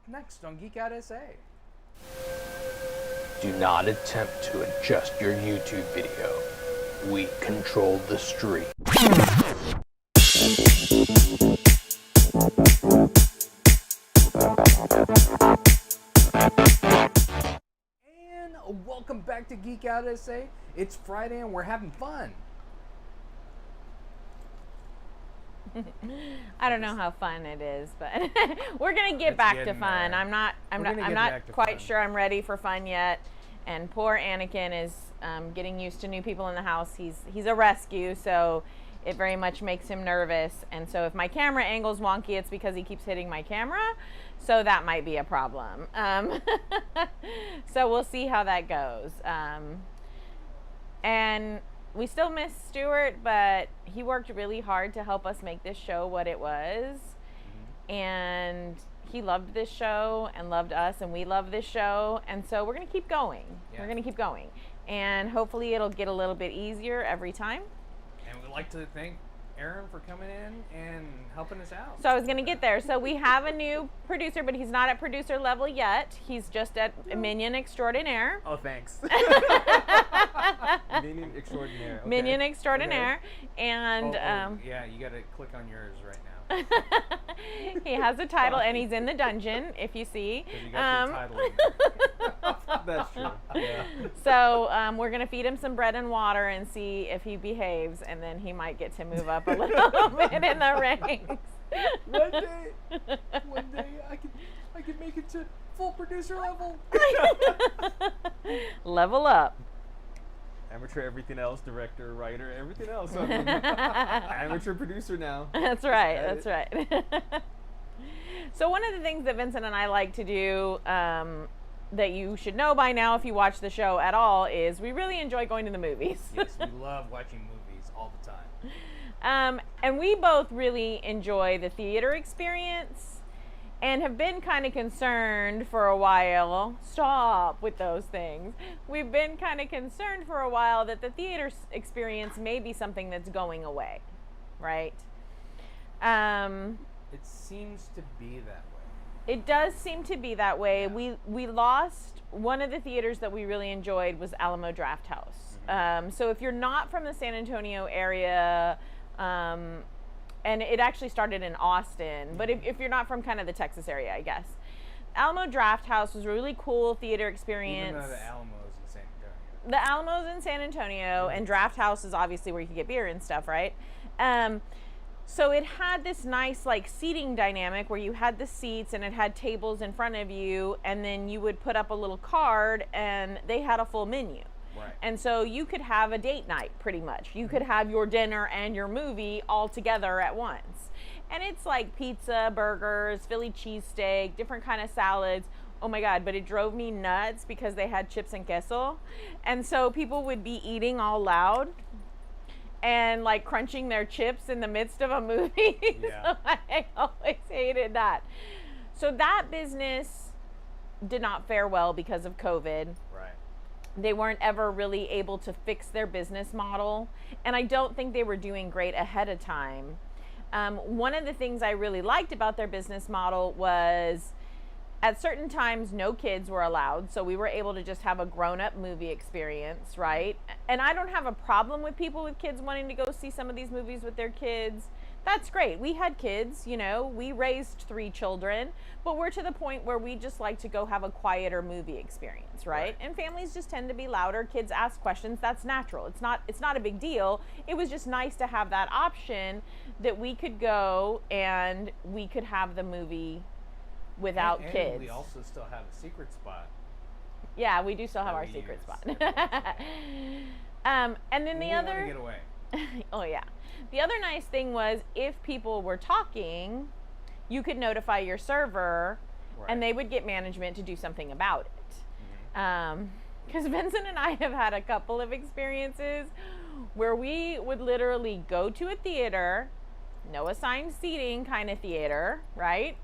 Next on Geek Out SA. Do not attempt to adjust your YouTube video. We control the stream. And welcome back to Geek Out SA. It's Friday and we're having fun. I don't know how fun it is, but we're gonna get back to fun. There. I'm not quite sure I'm ready for fun yet. And poor Anakin is getting used to new people in the house. He's a rescue, so it very much makes him nervous. And so if my camera angle's wonky, it's because he keeps hitting my camera. So that might be a problem. So we'll see how that goes. And we still miss Stuart, but he worked really hard to help us make this show what it was. And he loved this show and loved us, and we love this show. And so we're going to keep going. Yeah. We're going to keep going. And hopefully it'll get a little bit easier every time. And we'd like to thank Aaron for coming in and helping us out. So I was going to get there. So we have a new producer, but he's not at producer level yet. He's just at Minion Extraordinaire. Oh, thanks. Minion Extraordinaire. Okay. Minion Extraordinaire. Okay. And yeah, you got to click on yours right now. He has a title and he's in the dungeon, if you see. You got your title in That's true. Yeah. So we're going to feed him some bread and water and see if he behaves, and then he might get to move up a little bit in the ranks. One day I can make it to full producer level. Level up. Amateur everything else, director, writer, everything else. Amateur producer now. That's right. That's right. So one of the things that Vincent and I like to do that you should know by now if you watch the show at all is we really enjoy going to the movies. Yes, we love watching movies all the time. And we both really enjoy the theater experience and have been kind of concerned for a while. Stop with those things. We've been kind of concerned for a while that the theater experience may be something that's going away, right? It seems to be that way. It does seem to be that way. Yeah. We lost one of the theaters that we really enjoyed was Alamo Drafthouse. Mm-hmm. So if you're not from the San Antonio area, and it actually started in Austin, but if you're not from kind of the Texas area, I guess. Alamo Drafthouse was a really cool theater experience. Even though the Alamo's in San Antonio. The Alamo's in San Antonio, and Drafthouse is obviously where you can get beer and stuff, right? So it had this nice like seating dynamic where you had the seats and it had tables in front of you, and then you would put up a little card and they had a full menu. Right. And so you could have a date night pretty much. You could have your dinner and your movie all together at once. And it's like pizza, burgers, Philly cheesesteak, different kind of salads. Oh my God, but it drove me nuts because they had chips and queso. And so people would be eating all loud and like crunching their chips in the midst of a movie. Yeah. So I always hated that. So that business did not fare well because of COVID. Right. They weren't ever really able to fix their business model, and I don't think they were doing great ahead of time. One of the things I really liked about their business model was at certain times no kids were allowed, so we were able to just have a grown-up movie experience, right? And I don't have a problem with people with kids wanting to go see some of these movies with their kids. That's great. We had kids, you know, we raised 3 children, but we're to the point where we just like to go have a quieter movie experience, right? And families just tend to be louder. Kids ask questions. That's natural. It's not a big deal. It was just nice to have that option that we could go and we could have the movie without kids. And we also still have a secret spot. Yeah, we do still have our secret spot. And then the other... want to get away. Oh yeah. The other nice thing was if people were talking, you could notify your server, and they would get management to do something about it. Because Vincent and I have had a couple of experiences where we would literally go to a theater, no assigned seating kind of theater, right?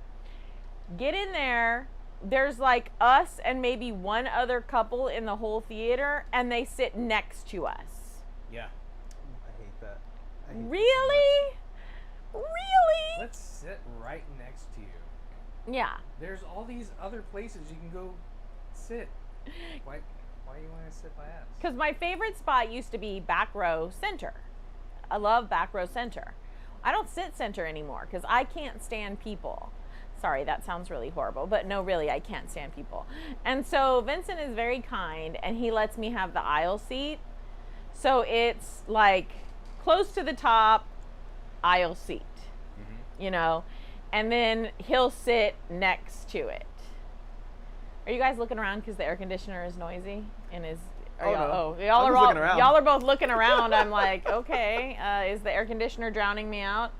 Get in there. There's like us and maybe one other couple in the whole theater, and they sit next to us. Yeah. Really? Really? Let's sit right next to you. Yeah. There's all these other places you can go sit. Why do you want to sit by us? Because my favorite spot used to be back row center. I love back row center. I don't sit center anymore because I can't stand people. Sorry, that sounds really horrible, but no, really, I can't stand people. And so Vincent is very kind, and he lets me have the aisle seat. So it's like close to the top, aisle seat, you know, and then he'll sit next to it. Are you guys looking around because the air conditioner is noisy and is? Y'all are both looking around. I'm like, okay, is the air conditioner drowning me out?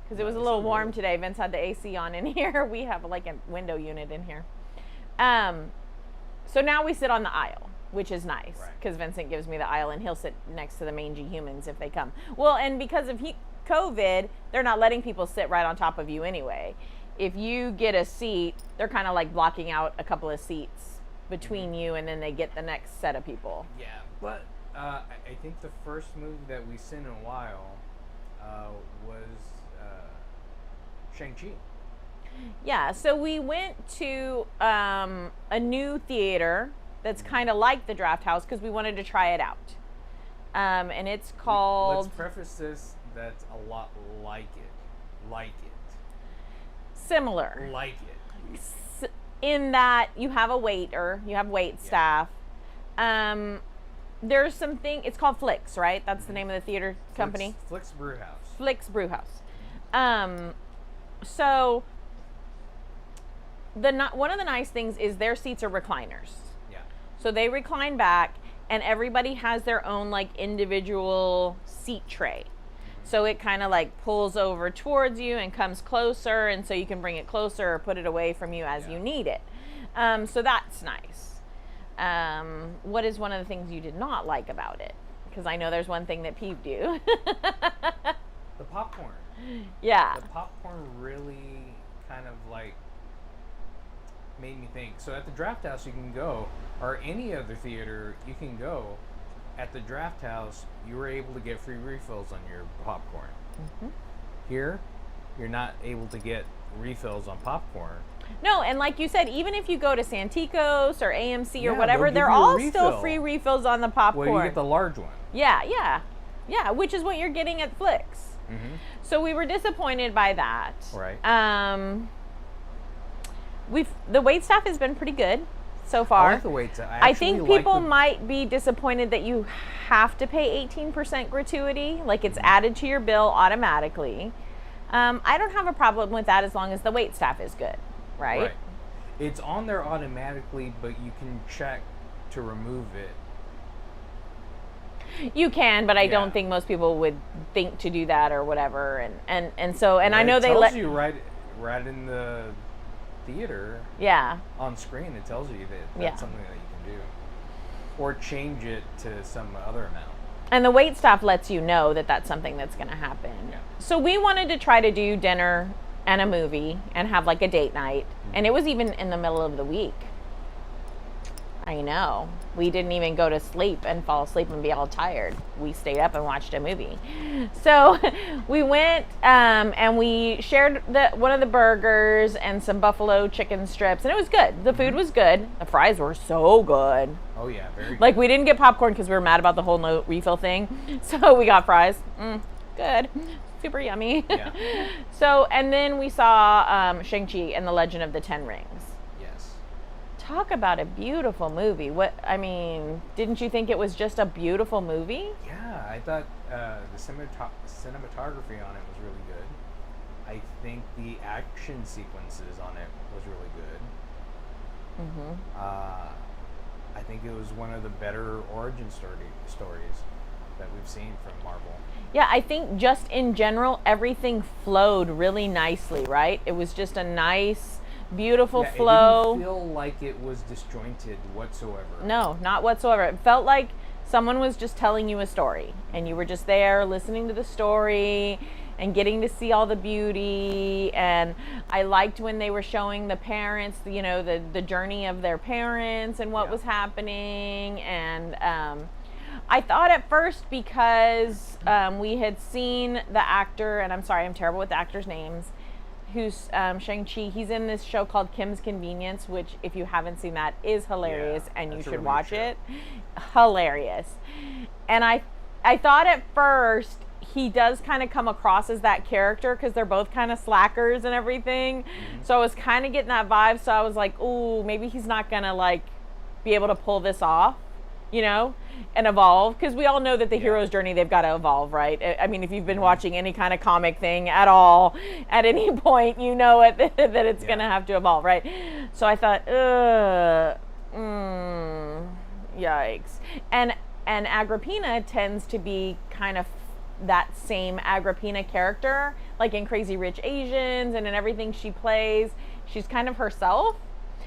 Because it was a little warm today. Vince had the AC on in here. We have like a window unit in here. So now we sit on the aisle, which is nice because Vincent gives me the aisle and he'll sit next to the mangy humans if they come. Well, and because of COVID, they're not letting people sit right on top of you anyway. If you get a seat, they're kind of like blocking out a couple of seats between you, and then they get the next set of people. Yeah, but I think the first movie that we seen in a while was Shang-Chi. Yeah, so we went to a new theater that's kind of like the Drafthouse because we wanted to try it out. And it's called... Let's preface this, that's a lot like it. Like it. Similar. Like it. In that you have a waiter, you have wait staff. There's something, it's called Flicks, right? That's the name of the theater company? Flicks Brewhouse. Flicks Brewhouse. So one of the nice things is their seats are recliners. Yeah. So they recline back, and everybody has their own like individual seat tray. So it kind of like pulls over towards you and comes closer, and so you can bring it closer or put it away from you as you need it. So that's nice. What is one of the things you did not like about it? Because I know there's one thing that peeved you. The popcorn. Yeah. The popcorn really kind of like made me think. So at the Drafthouse you can go, or any other theater you can go. At the Drafthouse, you were able to get free refills on your popcorn. Here, you're not able to get refills on popcorn. No, and like you said, even if you go to Santikos or AMC or Yeah, whatever, they'll give they're you a all refill. still free refills on the popcorn. Well, you get the large one. Yeah, which is what you're getting at Flicks. So we were disappointed by that. Right. The wait staff has been pretty good so far. I like the wait staff. I think people might be disappointed that you have to pay 18% gratuity, like it's added to your bill automatically. I don't have a problem with that as long as the wait staff is good, right? It's on there automatically, but you can check to remove it. You can, but I don't think most people would think to do that or whatever. And so I know they let you right in the theater. Yeah. On screen, it tells you that that's something that you can do, or change it to some other amount. And the wait staff lets you know that that's something that's going to happen. Yeah. So we wanted to try to do dinner and a movie and have like a date night, and it was even in the middle of the week. I know. We didn't even go to sleep and fall asleep and be all tired. We stayed up and watched a movie. So we went and we shared one of the burgers and some buffalo chicken strips, and it was good. The food was good. The fries were so good. Oh yeah, very good. Like we didn't get popcorn because we were mad about the whole no refill thing. So we got fries. Good. Super yummy. Yeah. So, and then we saw Shang-Chi and the Legend of the Ten Rings. Talk about a beautiful movie. Didn't you think it was just a beautiful movie? Yeah, I thought the cinematography on it was really good. I think the action sequences on it was really good. I think it was one of the better origin stories that we've seen from Marvel. Yeah, I think just in general, everything flowed really nicely, right? It was just a nice, beautiful flow. It didn't feel like it was disjointed whatsoever. No, not whatsoever. It felt like someone was just telling you a story, and you were just there listening to the story and getting to see all the beauty. And I liked when they were showing the parents, the journey of their parents and what was happening. And I thought at first, because we had seen the actor, and I'm sorry, I'm terrible with the actors' names, who's Shang-Chi, he's in this show called Kim's Convenience, which, if you haven't seen that, is hilarious, Yeah, and you that's a should really watch good it. Hilarious. And I thought at first he does kind of come across as that character because they're both kind of slackers and everything. So I was kind of getting that vibe. So I was like, ooh, maybe he's not gonna like be able to pull this off, you know, and evolve, because we all know that the hero's journey, they've got to evolve, right? I mean, if you've been watching any kind of comic thing at all, at any point, you know it that it's gonna have to evolve, right? So I thought, yikes. And Agrippina tends to be kind of that same Agrippina character, like in Crazy Rich Asians and in everything she plays, she's kind of herself.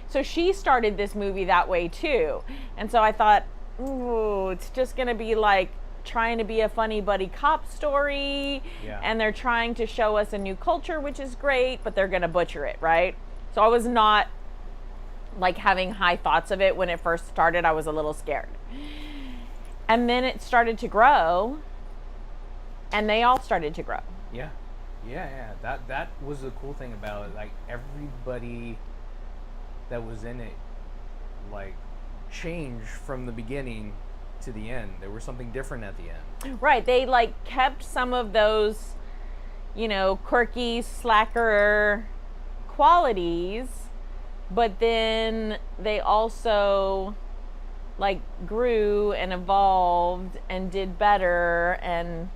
So she started this movie that way too. And so I thought, ooh, it's just gonna be like trying to be a funny buddy cop story, and they're trying to show us a new culture, which is great, but they're gonna butcher it, right? So I was not like having high thoughts of it when it first started. I was a little scared. And then it started to grow, and they all started to grow. Yeah. That was the cool thing about it. Like, everybody that was in it, like, changed from the beginning to the end. There was something different at the end. Right. They like kept some of those, you know, quirky, slacker qualities, but then they also like grew and evolved and did better, and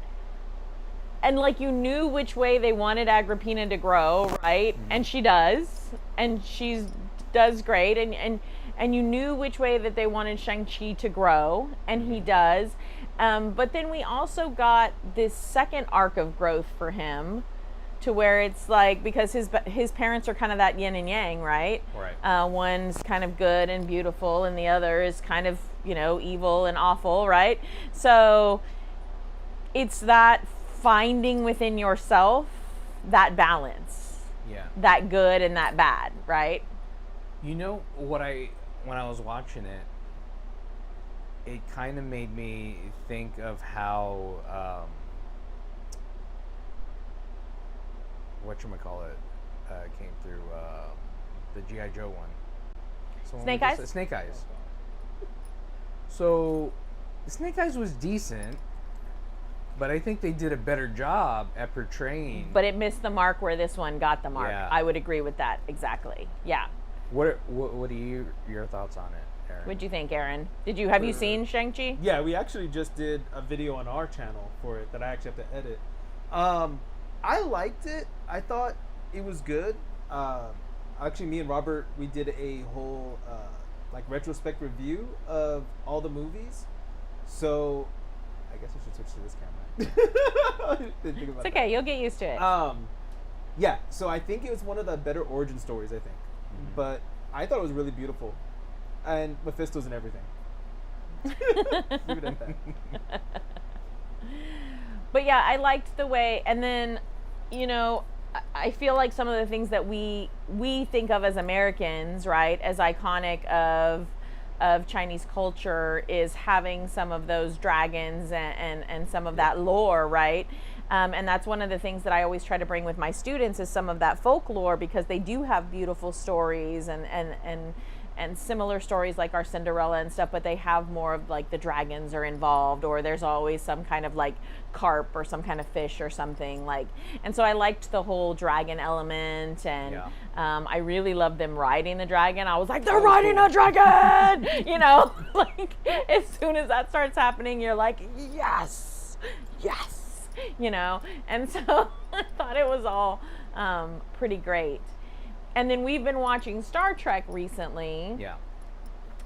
like you knew which way they wanted Agrippina to grow, right? And she does, and she does great, and you knew which way that they wanted Shang-Chi to grow, and he does. But then we also got this second arc of growth for him, to where it's like, because his parents are kind of that yin and yang, right? Right. One's kind of good and beautiful, and the other is kind of, you know, evil and awful, right? So it's that finding within yourself that balance, that good and that bad, right? You know what, when I was watching it, it kind of made me think of how whatchamacallit came through, the G.I. Joe one. Snake Eyes? Snake Eyes. So Snake Eyes was decent, but I think they did a better job at portraying. But it missed the mark where this one got the mark. Yeah. I would agree with that, exactly. Yeah. What are your thoughts on it, Aaron? What'd you think, Aaron? Have you seen Shang-Chi? Yeah, we actually just did a video on our channel for it that I actually have to edit. I liked it. I thought it was good. Actually, me and Robert, we did a whole like retrospect review of all the movies. So I guess I should switch to this camera. Didn't think about It's okay. You'll get used to it. Yeah. So I think it was one of the better origin stories. I think, but I thought it was really beautiful, and Mephisto's and everything. Leave it at that. But yeah, I liked the way, and then, you know, I feel like some of the things that we think of as Americans, right, as iconic of Chinese culture, is having some of those dragons and some of that lore, right? And that's one of the things that I always try to bring with my students, is some of that folklore, because they do have beautiful stories and similar stories like our Cinderella and stuff, but they have more of like the dragons are involved, or there's always some kind of like carp or some kind of fish or something like. And so I liked the whole dragon element, and I really loved them riding the dragon. I was like, they're riding a dragon, you know, like as soon as that starts happening, you're like, yes, you know. And so I thought it was all pretty great. And then we've been watching Star Trek recently. Yeah.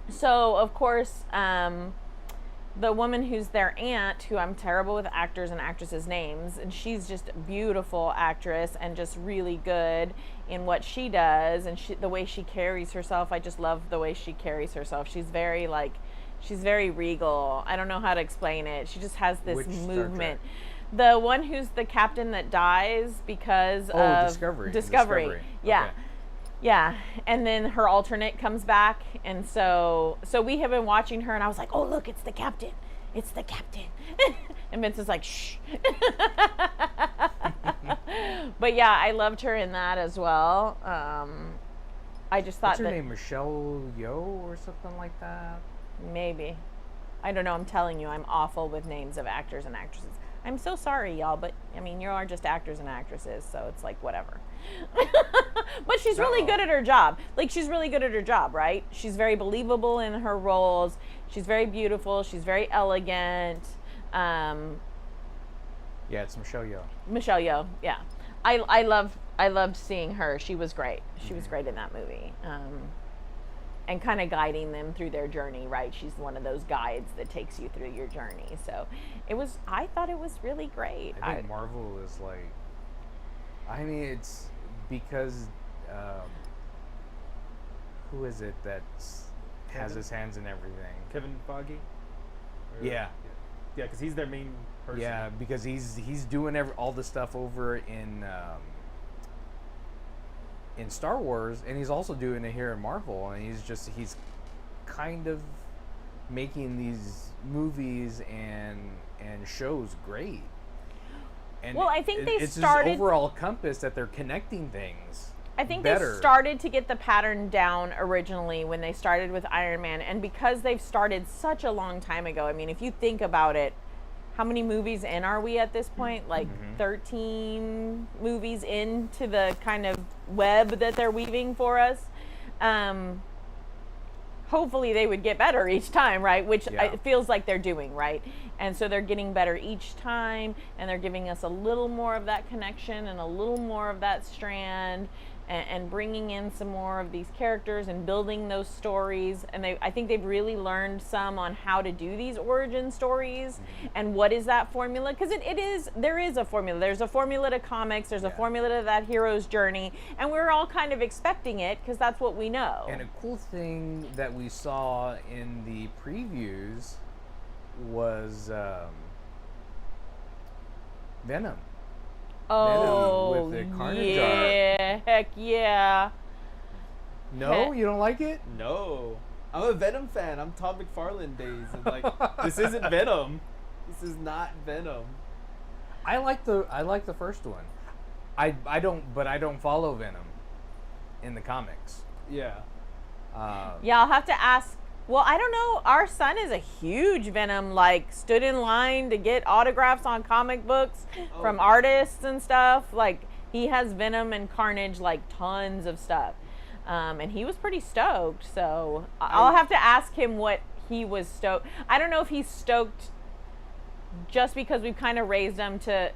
So, of course, the woman who's their aunt, who I'm terrible with actors and actresses' names, and she's just a beautiful actress and just really good in what she does, and the way she carries herself. I just love the way she carries herself. She's very regal. I don't know how to explain it. She just has this Which movement. The one who's the captain that dies because of Discovery. Yeah. Okay. Yeah, and then her alternate comes back, and so we have been watching her, and I was like, oh, look, it's the captain. And Vince is like, shh. But yeah, I loved her in that as well. I just thought What's her that name? Michelle Yeoh or something like that? maybe. I don't know. I'm telling you, I'm awful with names of actors and actresses. I'm so sorry, y'all, but I mean, you are just actors and actresses, so it's like whatever. But she's really good at her job. Like, she's really good at her job, right? She's very believable in her roles. She's very beautiful. She's very elegant. Yeah, it's Michelle Yeoh. Michelle Yeoh, yeah. I loved seeing her. She was great. She was great in that movie. And kind of guiding them through their journey, right? She's one of those guides that takes you through your journey. So I thought it was really great. I think Marvel is like, I mean, it's because, who is it that has his hands in everything? Kevin Feige. Yeah. Yeah, because he's their main person. Yeah, because he's doing all the stuff over in Star Wars, and he's also doing it here in Marvel, and he's kind of making these movies and shows great. And well, I think it's started this overall compass that they're connecting things. I think better. they started to get the pattern down originally when they started with Iron Man, and because they've started such a long time ago. I mean, if you think about it, how many movies in are we at this point? Like 13 movies into the kind of web that they're weaving for us. Hopefully they would get better each time, right? Which it feels like they're doing, right? And so they're getting better each time, and they're giving us a little more of that connection and a little more of that strand, and bringing in some more of these characters and building those stories. And I think they've really learned some on how to do these origin stories and what is that formula, because there is a formula. There's a formula to comics, there's a formula to that hero's journey, and we're all kind of expecting it because that's what we know. And a cool thing that we saw in the previews was Venom. Oh, with the Carnage yeah, heck yeah. No, you don't like it? No. I'm a Venom fan. I'm Todd McFarlane days. And like, this isn't Venom. This is not Venom. I like the first one. I don't follow Venom in the comics. Yeah. Yeah, I'll have to ask. Well, I don't know. Our son is a huge Venom, like, stood in line to get autographs on comic books from artists and stuff. Like, he has Venom and Carnage, like, tons of stuff. And he was pretty stoked. So I'll have to ask him what he was stoked. I don't know if he's stoked just because we've kind of raised him to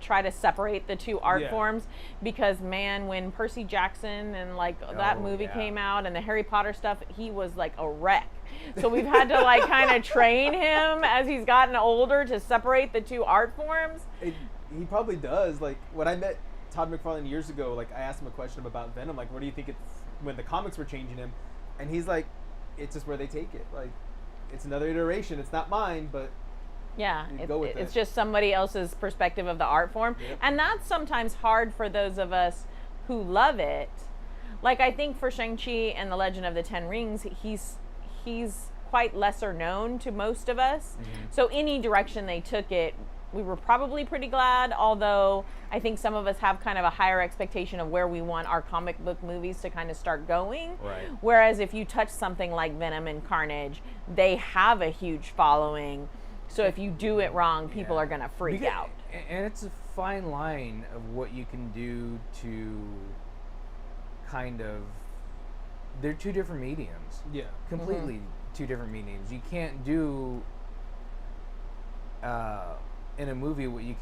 try to separate the two art forms, because man, when Percy Jackson and like that movie came out and the Harry Potter stuff, he was like a wreck. So we've had to like kind of train him as he's gotten older to separate the two art forms. He probably does. Like, when I met Todd McFarlane years ago, like, I asked him a question about Venom, like, what do you think it's when the comics were changing him, and he's like, it's just where they take it. Like, it's another iteration. It's not mine, but yeah, it's it's just somebody else's perspective of the art form. Yep. And that's sometimes hard for those of us who love it. Like, I think for Shang-Chi and the Legend of the Ten Rings, he's quite lesser known to most of us. So any direction they took it, we were probably pretty glad, although I think some of us have kind of a higher expectation of where we want our comic book movies to kind of start going. Right. Whereas if you touch something like Venom and Carnage, they have a huge following. So if you do it wrong, people are going to freak out. And it's a fine line of what you can do to kind of... They're two different mediums. yeah. Completely two different mediums. You can't do in a movie what you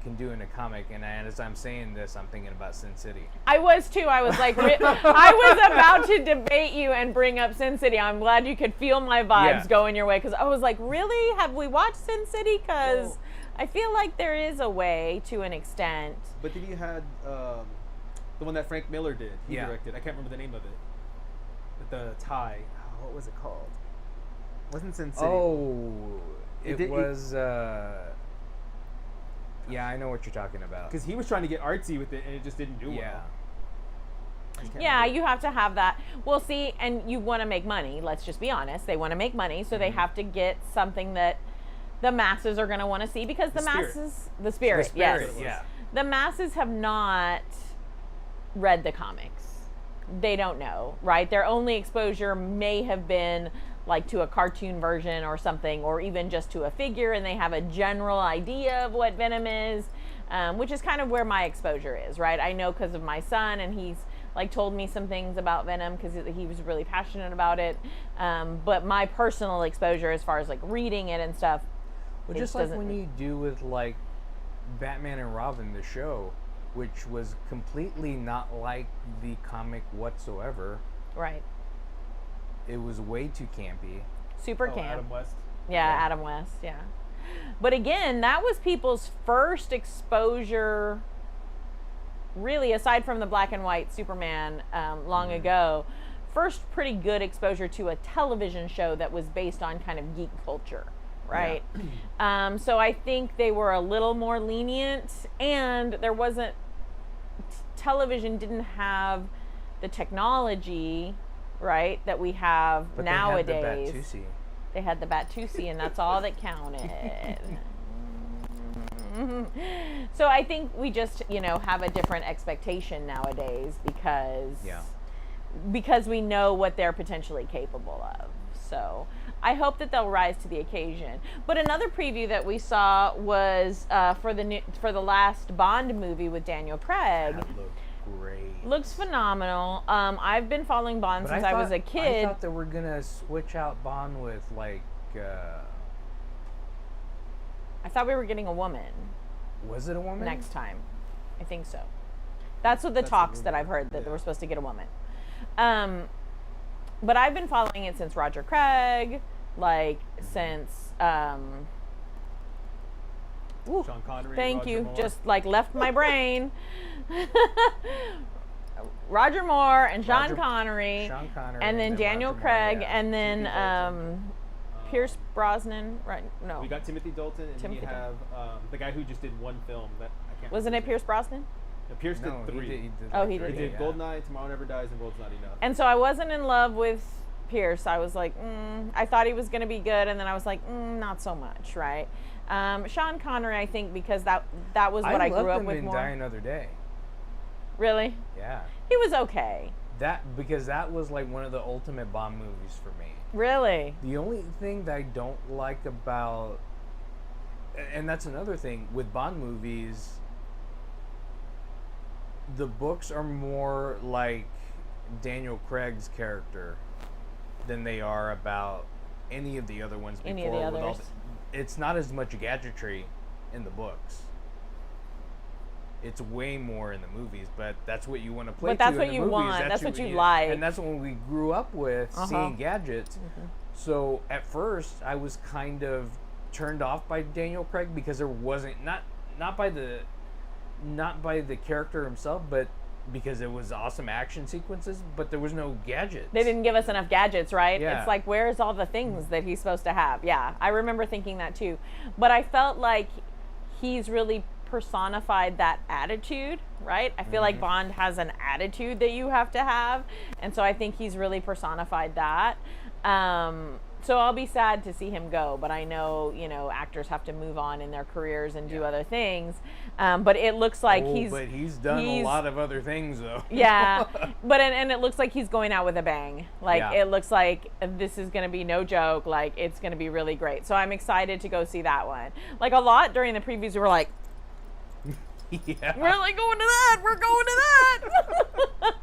can do in a comic. And as I'm saying this, I'm thinking about Sin City. I was too. I was like, I was about to debate you and bring up Sin City. I'm glad you could feel my vibes going your way, because I was like, really? Have we watched Sin City? Because I feel like there is a way to an extent. But then you had the one that Frank Miller did. He directed. I can't remember the name of it. With the tie. Oh, what was it called? It wasn't Sin City. Oh, it was... yeah, I know what you're talking about. Because he was trying to get artsy with it, and it just didn't do well. Yeah, you have to have that. Well, see, and you want to make money. Let's just be honest. They want to make money, so they have to get something that the masses are going to want to see, because the spirit. masses, the spirit, yes. Yeah. the masses have not read the comics. They don't know, right? Their only exposure may have been like to a cartoon version or something, or even just to a figure, and they have a general idea of what Venom is, which is kind of where my exposure is, right? I know because of my son, and he's like told me some things about Venom because he was really passionate about it. But my personal exposure, as far as like reading it and stuff, Well, just like when you do with like Batman and Robin, the show, which was completely not like the comic whatsoever. right, It was way too campy. super Oh, camp. Adam West. Yeah, Adam West, yeah. But again, that was people's first exposure, really, aside from the black and white Superman long ago, first pretty good exposure to a television show that was based on kind of geek culture, right? So I think they were a little more lenient, and there wasn't, television didn't have the technology, right, that we have But nowadays. they had the Batusi. They had the Batusi, and that's all that counted. So I think we just, have a different expectation nowadays because we know what they're potentially capable of. So I hope that they'll rise to the occasion. But another preview that we saw was for the last Bond movie with Daniel Craig. That looked great. Looks phenomenal. I've been following Bond But since I was a kid. I thought they were gonna switch out Bond with like. I thought we were getting a woman Was it a woman? next time. I think so. That's what the That's the talks that rumor. I've heard, that Yeah. we're supposed to get a woman. But I've been following it since Roger Craig, like since ooh, Sean Connery. thank Roger you. Moore. Just like left my brain. Roger Moore and Sean Connery, Sean Connery, and then Daniel Roger Moore, Craig, yeah. and then Timothy Dalton. Pierce Brosnan. Right? No, We got Timothy Dalton, and Timothy then you have the guy who just did one film that I can't. wasn't it remember his Pierce Brosnan? name. No, Pierce No, did three. he did Oh, like he three, did. He did yeah. Goldeneye, Tomorrow Never Dies, and World's Not Enough. And so I wasn't in love with Pierce. I was like, I thought he was going to be good, and then I was like, not so much, right? Sean Connery, I think, because that was what I grew loved up him with in more. Die Another Day. Really? Yeah. He was okay. Because that was like one of the ultimate Bond movies for me. Really? The only thing that I don't like about, and that's another thing with Bond movies, the books are more like Daniel Craig's character than they are about any of the other ones before. Any of the with all others. it's not as much gadgetry in the books. It's way more in the movies, but that's what you want to play But that's to what in the you movies. want. That's what you like. And that's what we grew up with, seeing gadgets. Mm-hmm. So at first, I was kind of turned off by Daniel Craig because there wasn't not by the character himself, but because it was awesome action sequences, but there was no gadgets. They didn't give us enough gadgets, right? Yeah. It's like, where's all the things that he's supposed to have? Yeah, I remember thinking that too. But I felt like he's really personified that attitude, right? I feel like Bond has an attitude that you have to have. And so I think he's really personified that. So I'll be sad to see him go, but I know, actors have to move on in their careers and do other things. But it looks like but he's done a lot of other things though. yeah, but and it looks like he's going out with a bang. Like Yeah. it looks like this is going to be no joke. Like it's going to be really great. So I'm excited to go see that one. Like a lot during the previews, we were like, Yeah. we're like going to that. We're going to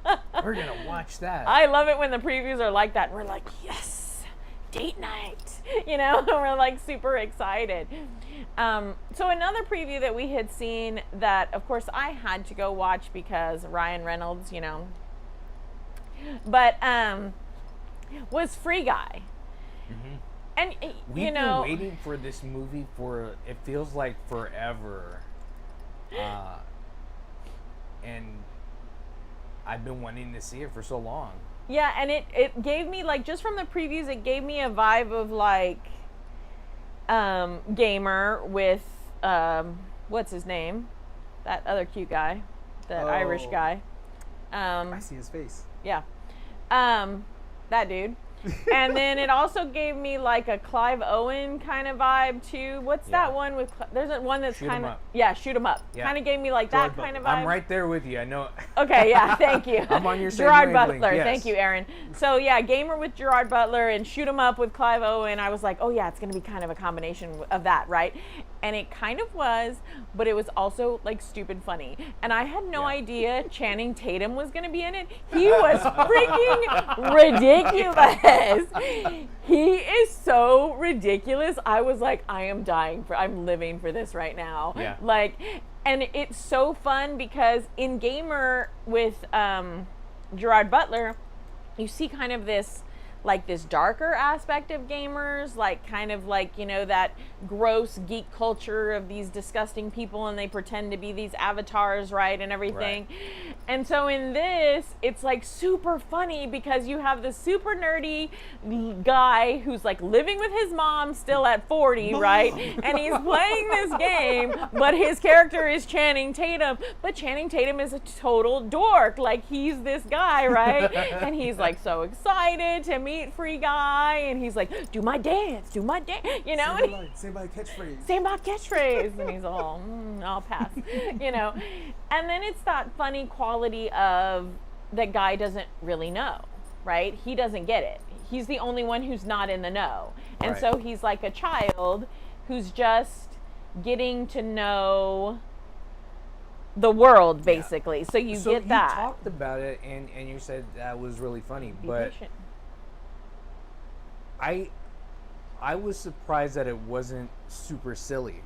that. We're gonna watch that. I love it when the previews are like that. We're like, yes, date night. We're like super excited. So another preview that we had seen that, of course, I had to go watch because Ryan Reynolds, but was Free Guy. And We've been waiting for this movie for, it feels like forever. And I've been wanting to see it for so long. yeah, and it gave me, like, just from the previews, it gave me a vibe of like Gamer with what's his name, that other cute guy, that Irish Oh. guy. I see his face. Yeah, that dude. And then it also gave me like a Clive Owen kind of vibe too. What's that one with? There's one that's Shoot 'em kind of up. Shoot 'em up. Yeah. Kind of gave me like Gerard that kind of vibe. I'm right there with you. I know. Okay, yeah, thank you. I'm on your same Gerard wavelength, Butler, yes. thank you, Aaron. So yeah, Gamer with Gerard Butler and Shoot 'em Up with Clive Owen. I was like, oh yeah, it's gonna be kind of a combination of that, right? And it kind of was, but it was also like stupid funny. And I had no idea Channing Tatum was gonna be in it. He was freaking ridiculous. He is so ridiculous. I was like, I'm living for this right now. Yeah. Like, and it's so fun because in Gamer with Gerard Butler, you see kind of this darker aspect of gamers, like kind of like, you know, that gross geek culture of these disgusting people and they pretend to be these avatars, right, and everything. Right. And so in this, it's like super funny because you have this super nerdy guy who's like living with his mom still at 40, right? And he's playing this game, but his character is Channing Tatum, but Channing Tatum is a total dork. Like, he's this guy, right? And he's like so excited to meet Free Guy, and he's like, do my dance, you know? Say my catchphrase. Say my catchphrase. And he's all, I'll pass, you know? And then it's that funny quality of that guy doesn't really know, right? He doesn't get it. He's the only one who's not in the know. And Right. so he's like a child who's just getting to know the world, basically. So you get that. You talked about it, and you said that was really funny, Be but patient. I was surprised that it wasn't super silly.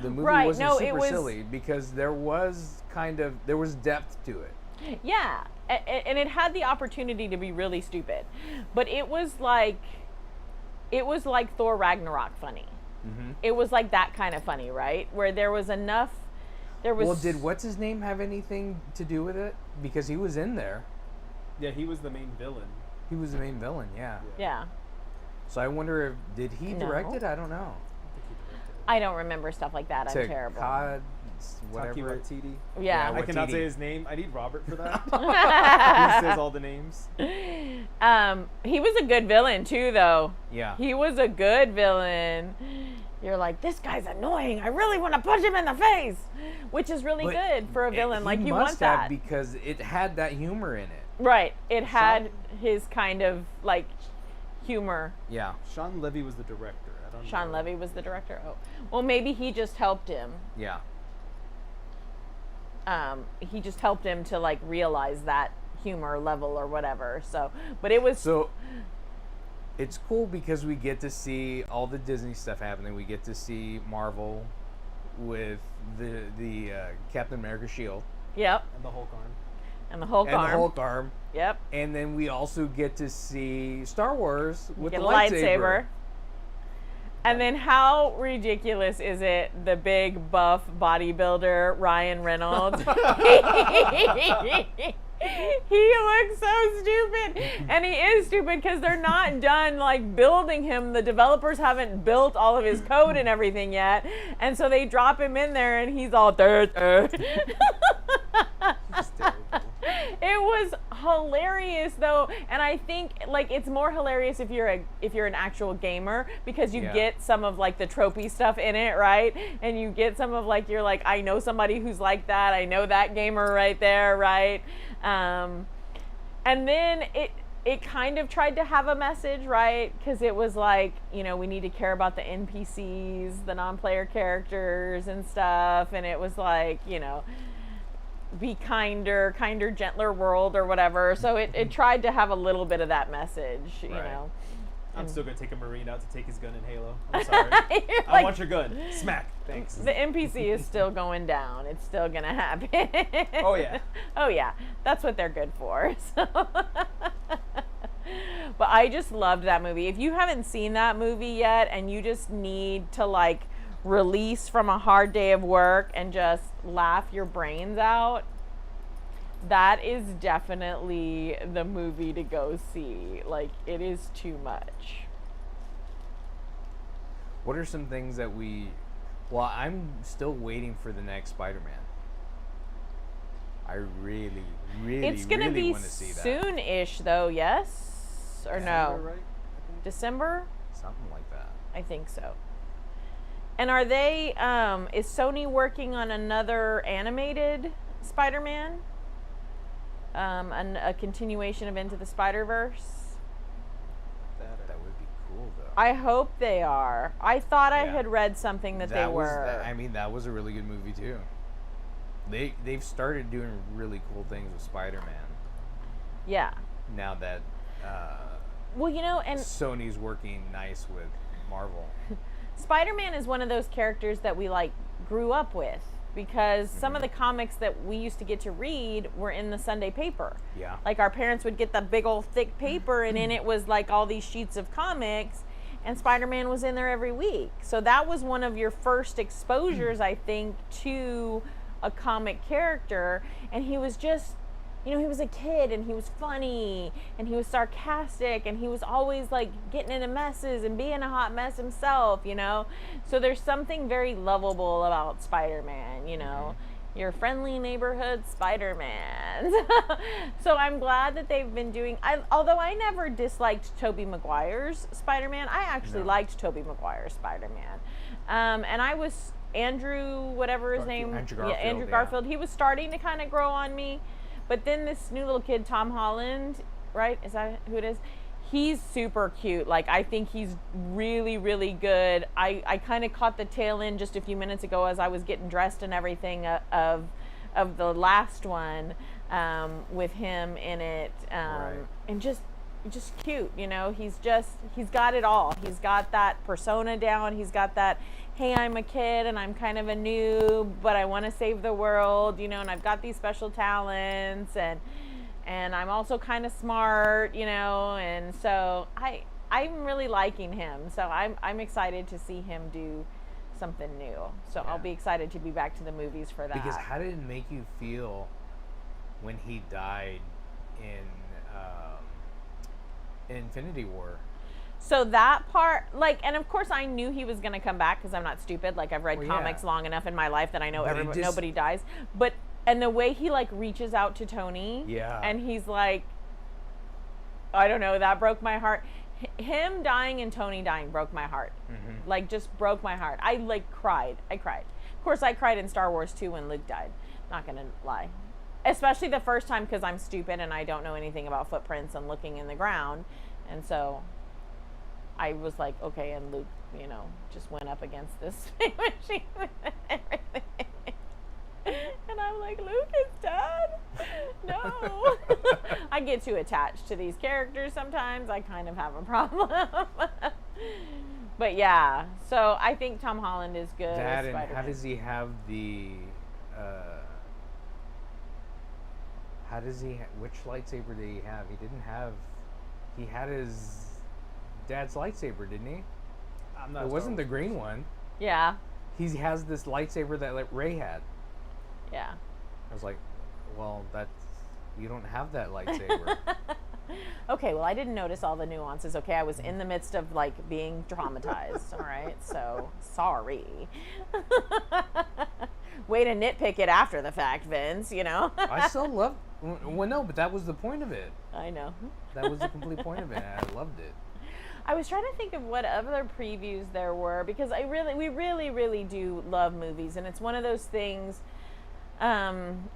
The movie Right, wasn't no, it super was- silly because there was depth to it. Yeah, and it had the opportunity to be really stupid, but it was like Thor Ragnarok funny. Mm-hmm. It was like that kind of funny, right? Where there was enough. There was. Well, did what's his name have anything to do with it? Because he was in there. Yeah, he was the main villain. He was the main villain. Yeah. Yeah, So I wonder if did he direct No. it? I don't know. I think he directed it. I don't remember stuff like that. I'm To terrible. Cod, Taki whatever. Waititi. Yeah. I cannot Waititi. say his name. I need Robert for that. He says all the names. He was a good villain too, though. Yeah. He was a good villain. You're like, this guy's annoying. I really want to punch him in the face, which is really But good for a villain. he Like, you must want have that, because it had that humor in it. right? It had his kind of like humor. Yeah. Sean Levy was the director. I don't know. Sean Levy was the director. Oh, well, maybe he just helped him. Yeah. He just helped him to like realize that humor level or whatever. So, but it was So it's cool because we get to see all the Disney stuff happening. We get to see Marvel with the Captain America shield yep, And the Hulk arm. and the Hulk and arm. the Hulk arm, Yep, and then we also get to see Star Wars with get the a lightsaber. And then how ridiculous is it? The big buff bodybuilder Ryan Reynolds. He looks so stupid, and he is stupid because they're not done like building him. The developers haven't built all of his code and everything yet, and so they drop him in there, and he's all He's terrible. It was hilarious though, and I think like it's more hilarious if you're an actual gamer because you Yeah. get some of like the tropey stuff in it, right? And you get some of like you're like, I know somebody who's like that. I know that gamer right there, right? And then it kind of tried to have a message, right? Because it was like, you know, we need to care about the NPCs, the non-player characters and stuff, and it was like, you know, be kinder, gentler world or whatever. So it tried to have a little bit of that message, you Right. know. I'm still gonna take a Marine out to take his gun in Halo. I'm sorry. You're I like, want your gun. Smack. Thanks. the NPC is still going down. It's still gonna happen. Oh yeah. Oh yeah, that's what they're good for. So. But I just loved that movie. If you haven't seen that movie yet and you just need to like release from a hard day of work and just laugh your brains out, that is definitely the movie to go see. Like, it is too much. What are some things that well, I'm still waiting for the next Spider-Man. I really, really, It's gonna really be want to see that. soon-ish, though. Yes or no? December, right? I think. December? Something like that. I think so. And are they? Is Sony working on another animated Spider-Man? A continuation of Into the Spider-Verse? That would be cool, though. I hope they are. I thought I Yeah. had read something that they were. I mean, that was a really good movie too. They've started doing really cool things with Spider-Man Yeah. now that Well, you know, and Sony's working nice with Marvel. Spider-Man is one of those characters that we like grew up with because some of the comics that we used to get to read were in the Sunday paper. Yeah. Like our parents would get the big old thick paper and in it was like all these sheets of comics and Spider-Man was in there every week. So that was one of your first exposures, I think, to a comic character, and he was just, you know, he was a kid and he was funny and he was sarcastic and he was always like getting into messes and being a hot mess himself, you know. So there's something very lovable about Spider-Man, you know. Your friendly neighborhood Spider-Man. So I'm glad that they've been doing, although I never disliked Tobey Maguire's Spider-Man. I actually liked Tobey Maguire's Spider-Man. And I was Andrew, whatever his name, Andrew yeah, Garfield, Andrew yeah. Garfield. He was starting to kind of grow on me, but then this new little kid, Tom Holland, right? Is that who it is? He's super cute. Like, I think he's really, really good. I kind of caught the tail end just a few minutes ago as I was getting dressed and everything of the last one with him in it, Right. and just cute, you know. He's got it all. He's got that persona down. He's got that, hey, I'm a kid and I'm kind of a noob, but I want to save the world, you know, and I've got these special talents and I'm also kind of smart, you know, and so I'm really liking him. So I'm excited to see him do something new. So I'll Yeah. be excited to be back to the movies for that. Because how did it make you feel when he died in Infinity War? So that part, like, and of course I knew he was going to come back because I'm not stupid. Like, I've read Well, yeah. comics long enough in my life that I know But it just- nobody dies. But, and the way he, like, reaches out to Tony. Yeah. And he's like, I don't know, that broke my heart. Him dying and Tony dying broke my heart. Like, just broke my heart. I, like, cried. I cried. Of course, I cried in Star Wars too when Luke died. Not going to lie. Especially the first time because I'm stupid and I don't know anything about footprints and looking in the ground. And so I was like, okay, and Luke, you know, just went up against this machine and everything. And I'm like, Luke is dead? No. I get too attached to these characters sometimes. I kind of have a problem. But yeah, so I think Tom Holland is good. That as and how Spider-Man. does he have the which lightsaber did he have? He had his dad's lightsaber, didn't he? I'm not. It wasn't the green one. Yeah, He has this lightsaber that like Rey had. yeah. I was like, well, you don't have that lightsaber. Okay, well, I didn't notice all the nuances. Okay, I was in the midst of like being traumatized. All right, so sorry. Way to nitpick it after the fact, Vince. You know. I still love. Well, no, but that was the point of it. I know. That was the complete point of it. And I loved it. I was trying to think of what other previews there were because we really do love movies, and it's one of those things.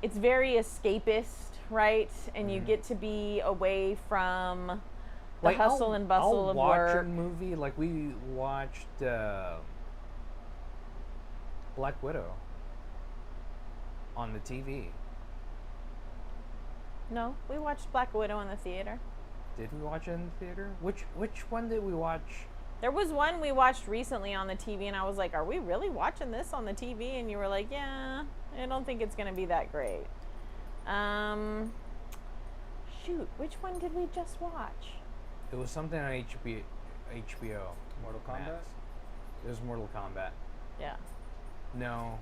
It's very escapist, right? And you get to be away from the hustle and bustle I'll of watch work. a movie like we watched Black Widow on the TV. No, we watched Black Widow in the theater. Did we watch it in the theater? Which one did we watch? There was one we watched recently on the TV, and I was like, "Are we really watching this on the TV?" And you were like, "Yeah, I don't think it's going to be that great." Shoot, which one did we just watch? It was something on HBO. Mortal Max. Kombat. It was Mortal Kombat. Yeah. No,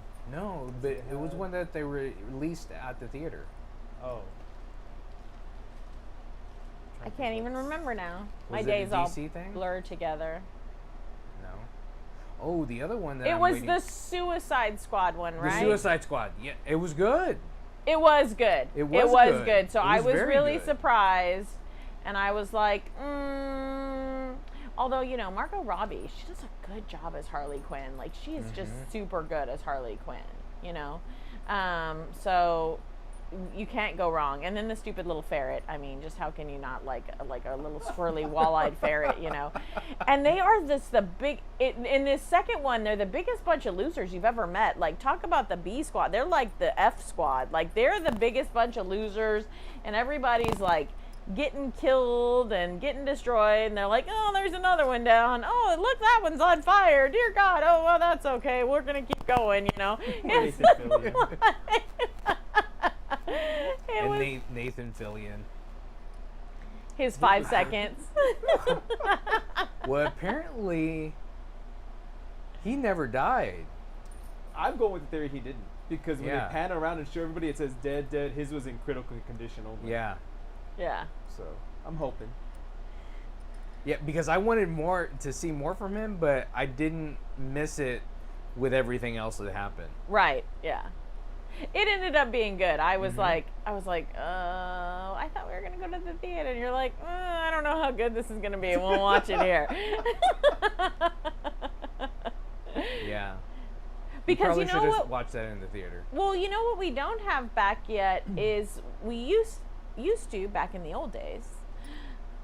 but it was one that they released at the theater. Oh. I can't even remember now. My Was it a days all DC thing? blur together. No. Oh, the other one that It I'm was waiting- the Suicide Squad one, right? The Suicide Squad. Yeah, it was good. It was good. It was good. So It I was was very really good. surprised, and I was like, although Margot Robbie, she does a good job as Harley Quinn. Like she is just super good as Harley Quinn. So you can't go wrong. And then the stupid little ferret. I mean, just how can you not like a little squirrely wall-eyed ferret? And they are in this second one, they're the biggest bunch of losers you've ever met. Like talk about the B squad. They're like the F squad. Like they're the biggest bunch of losers, and everybody's like getting killed and getting destroyed, and they're like, oh, there's another one down. Oh, look, that one's on fire. Dear God. Oh, well, that's okay. We're gonna keep going. It's Nathan Fillion. His 5 seconds. Well, apparently, he never died. I'm going with the theory he didn't, because when Yeah. they pan around and show everybody, it says dead, dead. His was in critical condition only. Yeah. Yeah. So I'm hoping. Yeah, because I wanted to see more from him, but I didn't miss it with everything else that happened. Right. Yeah. It ended up being good. I was like, I thought we were gonna go to the theater, and you're like, I don't know how good this is gonna be. We'll watch it here. Yeah. Because probably you know should what? have watched that in the theater. Well, you know what we don't have back yet is we used to back in the old days.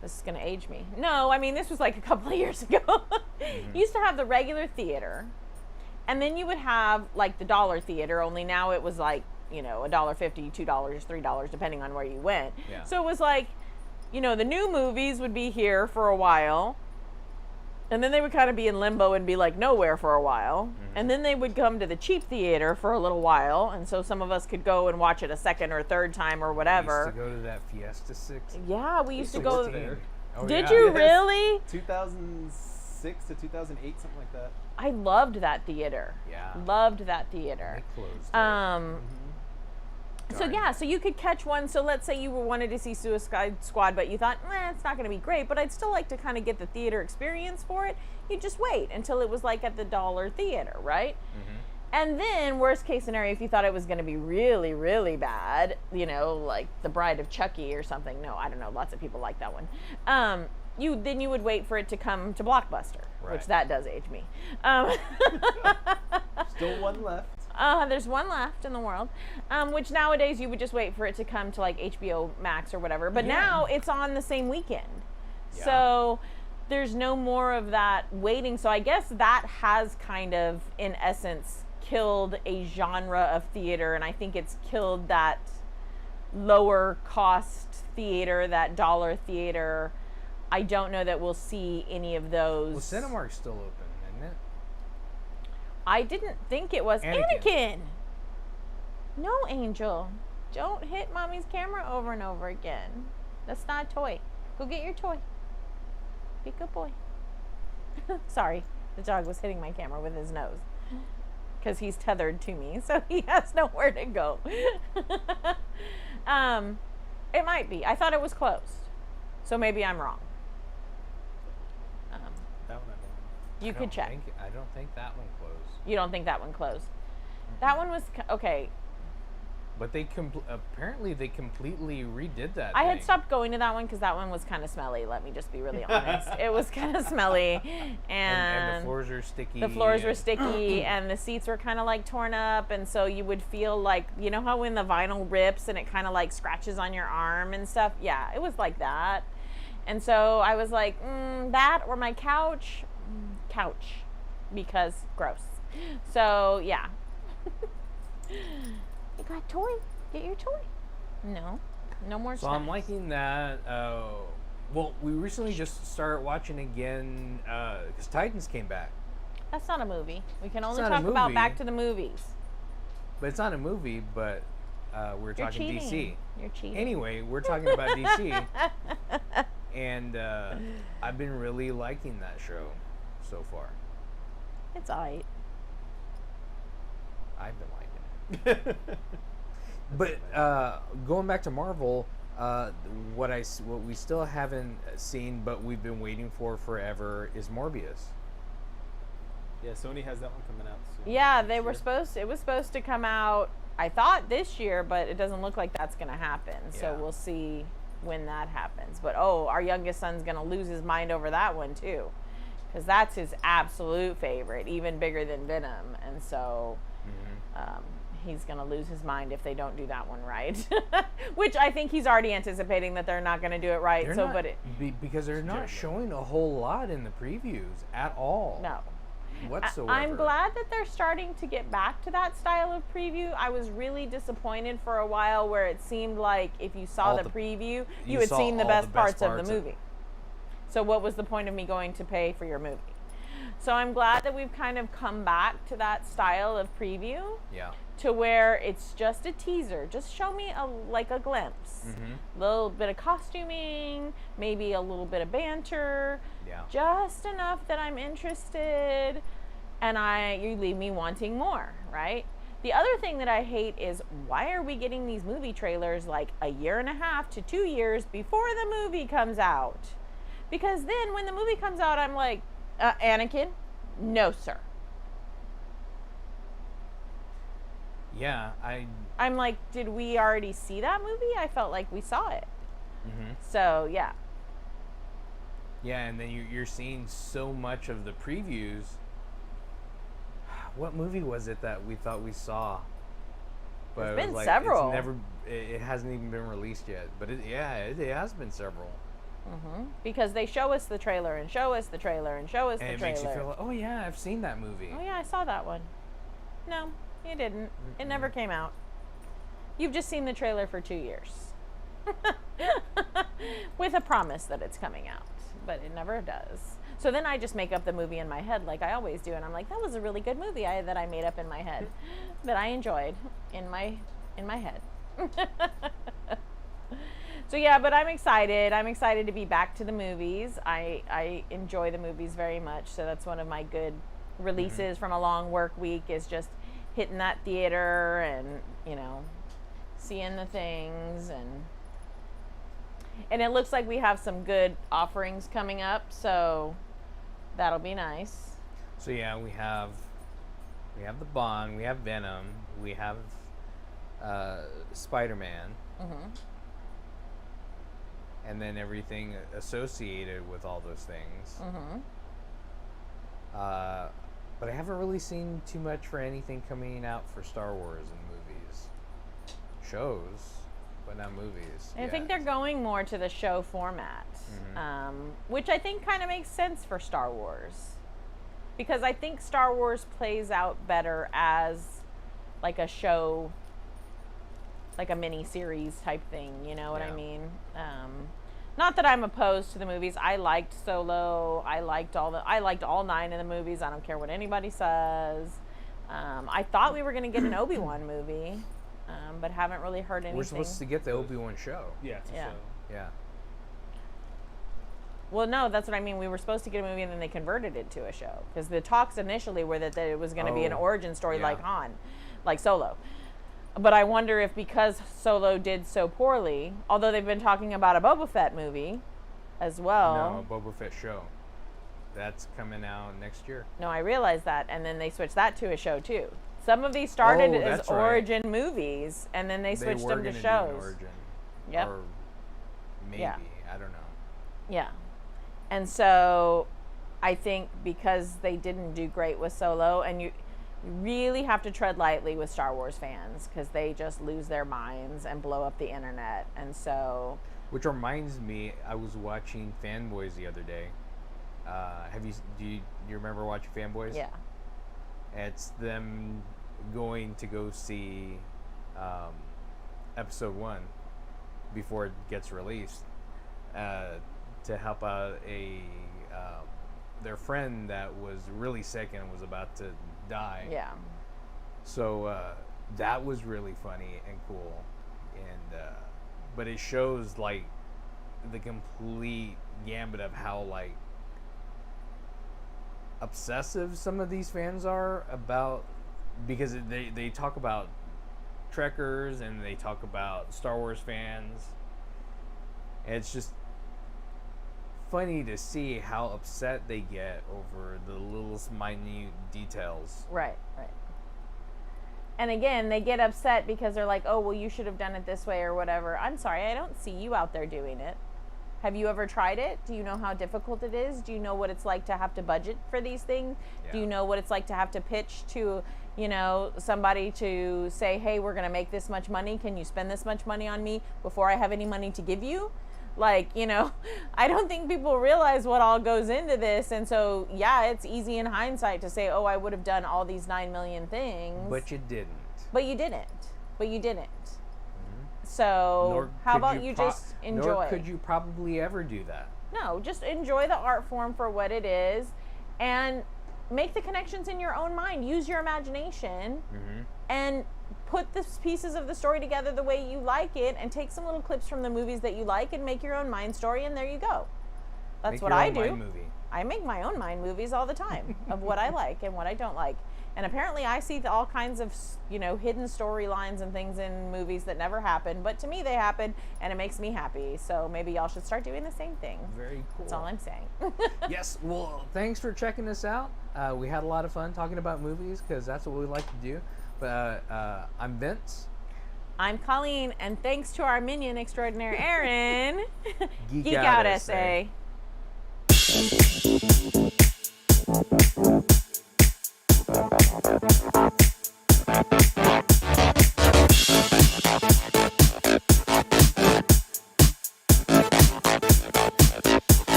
This is gonna age me. No, I mean this was like a couple of years ago. Used to have the regular theater. And then you would have like the dollar theater, only now it was like, $1.50, $2, $3, depending on where you went. Yeah. So it was like, the new movies would be here for a while. And then they would kind of be in limbo and be like nowhere for a while. And then they would come to the cheap theater for a little while. And so some of us could go and watch it a second or third time or whatever. We used to go to that Fiesta 6. Yeah, we used to go there. Oh, Did yeah. you Yes. really? 2006 to 2008, something like that. I loved that theater. Yeah. Loved that theater. They closed it. So Darn. yeah, so you could catch one. So let's say you wanted to see Suicide Squad, but you thought, it's not going to be great, but I'd still like to kind of get the theater experience for it. You just wait until it was like at the dollar theater, right? And then, worst case scenario, if you thought it was going to be really, really bad, like The Bride of Chucky or something. No, I don't know. Lots of people like that one. You would wait for it to come to Blockbuster, which Right. that does age me. Still one left. There's one left in the world, which nowadays you would just wait for it to come to like HBO Max or whatever. But now it's on the same weekend. Yeah. So there's no more of that waiting. So I guess that has kind of, in essence, killed a genre of theater. And I think it's killed that lower cost theater, that dollar theater. I don't know that we'll see any of those. Well, Cinemark's still open, isn't it? I didn't think it was Anakin. Anakin. No, Angel. Don't hit mommy's camera over and over again. That's not a toy. Go get your toy. Be a good boy. Sorry, the dog was hitting my camera with his nose because he's tethered to me, so he has nowhere to go. It might be. I thought it was closed, so maybe I'm wrong. That one I don't You could check. I don't think that one closed. You don't think that one closed? That one was okay. But apparently they completely redid that. I had thing. stopped going to that one because that one was kind of smelly. Let me just be really honest. It was kind of smelly, and the floors are sticky. The floors were and- sticky, and the seats were kind of like torn up, and so you would feel like, you know how when the vinyl rips and it kind of like scratches on your arm and stuff? Yeah, it was like that. And so I was like, that or my couch, because gross. So yeah. You got a toy? Get your toy. No more So I'm snacks. liking that. Well, we recently just started watching again because Titans came back. That's not a movie. We can only not a talk about movie. Back to the Movies. But it's not a movie, but we're You're talking cheating. DC. You're cheating. Anyway, we're talking about DC. And I've been really liking that show so far. It's alright. I've been liking it. But going back to Marvel, what we still haven't seen, but we've been waiting for forever, is Morbius. Yeah, Sony has that one coming out soon. Yeah, next they were year. supposed. It was supposed to come out I thought this year, but it doesn't look like that's going to happen. So Yeah. we'll see when that happens. But our youngest son's going to lose his mind over that one too, because that's his absolute favorite, even bigger than Venom. And so he's going to lose his mind if they don't do that one right. Which I think he's already anticipating that they're not going to do it right. They're So, not- but it, because they're not showing a whole lot in the previews at all. no. Whatsoever. I'm glad that they're starting to get back to that style of preview. I was really disappointed for a while where it seemed like if you saw All the the- preview, you you had saw seen the all best the parts best of parts the of- movie. So what was the point of me going to pay for your movie? So I'm glad that we've kind of come back to that style of preview, Yeah. to where it's just a teaser. Just show me a glimpse. A little bit of costuming, maybe a little bit of banter. Yeah. Just enough that I'm interested, and you leave me wanting more, right? The other thing that I hate is, why are we getting these movie trailers like a year and a half to 2 years before the movie comes out? Because then when the movie comes out, I'm like, Anakin, no sir. Yeah. I'm like, did we already see that movie? I felt like we saw it. So yeah. Yeah, and then you're seeing so much of the previews. What movie was it that we thought we saw? But There's it was been like, several. It's never. It hasn't even been released yet. But it has been several. Because they show us the trailer and show us the trailer and show us And the it trailer. makes you feel like, oh yeah, I've seen that movie. Oh yeah, I saw that one. No, you didn't. It never came out. You've just seen the trailer for 2 years. With a promise that it's coming out, but it never does. So then I just make up the movie in my head like I always do, and I'm like, that was a really good movie that I made up in my head, that I enjoyed in my head. So yeah, but I'm excited. I'm excited to be back to the movies. I enjoy the movies very much, so that's one of my good releases from a long work week, is just hitting that theater and, seeing the things, and it looks like we have some good offerings coming up, so that'll be nice. So yeah, we have the Bond, we have Venom, we have Spider-Man, and then everything associated with all those things. But I haven't really seen too much for anything coming out for Star Wars in movies, shows, but not movies. I think yet. they're going more to the show format, which I think kind of makes sense for Star Wars, because I think Star Wars plays out better as like a show, like a mini series type thing. You know what I Yeah. mean? Not that I'm opposed to the movies. I liked Solo. I liked all 9 of the movies. I don't care what anybody says. I thought we were going to get an Obi-Wan movie, but haven't really heard anything. We're supposed to get the Obi-Wan show. Yeah. It's a Yeah. show. Yeah. Well, no, that's what I mean. We were supposed to get a movie, and then they converted it to a show, because the talks initially were that it was going to be an Oh, origin story yeah. like Han, like Solo. But I wonder if, because Solo did so poorly, although they've been talking about a Boba Fett movie as well. No, Boba Fett show. That's coming out next year. No, I realized that, and then they switched that to a show too. Some of these started Oh, as that's right. origin movies, and then they switched were them to gonna do an shows. origin. Yep. Or maybe. Yeah. I don't know. Yeah. And so I think because they didn't do great with Solo, and you really have to tread lightly with Star Wars fans, because they just lose their minds and blow up the internet. And so, Which reminds me, I was watching Fanboys the other day. Do you remember watching Fanboys? yeah. It's them going to go see episode 1 before it gets released, to help out their friend that was really sick and was about to die. Yeah. So that was really funny and cool, and but it shows like the complete gambit of how like obsessive some of these fans are about, because they talk about Trekkers and they talk about Star Wars fans, and it's just funny to see how upset they get over the littlest minute details. Right, right. And again, they get upset because they're like, oh, well, you should have done it this way or whatever. I'm sorry, I don't see you out there doing it. Have you ever tried it? Do you know how difficult it is? Do you know what it's like to have to budget for these things? Yeah. Do you know what it's like to have to pitch to, you know, somebody to say, hey, we're going to make this much money. Can you spend this much money on me before I have any money to give you? Like, you know, I don't think people realize what all goes into this. And so, yeah, it's easy in hindsight to say, oh, I would have done all these 9 million things. But you didn't. But you didn't. So Nor how could about you just enjoy? Nor could you probably ever do that. No, just enjoy the art form for what it is and make the connections in your own mind. Use your imagination and put the pieces of the story together the way you like it, and take some little clips from the movies that you like and make your own mind story, and there you go. That's Make what your I own do. mind movie. I make my own mind movies all the time of what I like and what I don't like. And apparently I see all kinds of, you know, hidden storylines and things in movies that never happen, but to me they happen, and it makes me happy. So maybe y'all should start doing the same thing. Very cool. That's all I'm saying. Yes, well, thanks for checking us out. We had a lot of fun talking about movies because that's what we like to do. But I'm Vince. I'm Colleen, and thanks to our minion extraordinaire, Aaron. Geek Out Essay. Essay.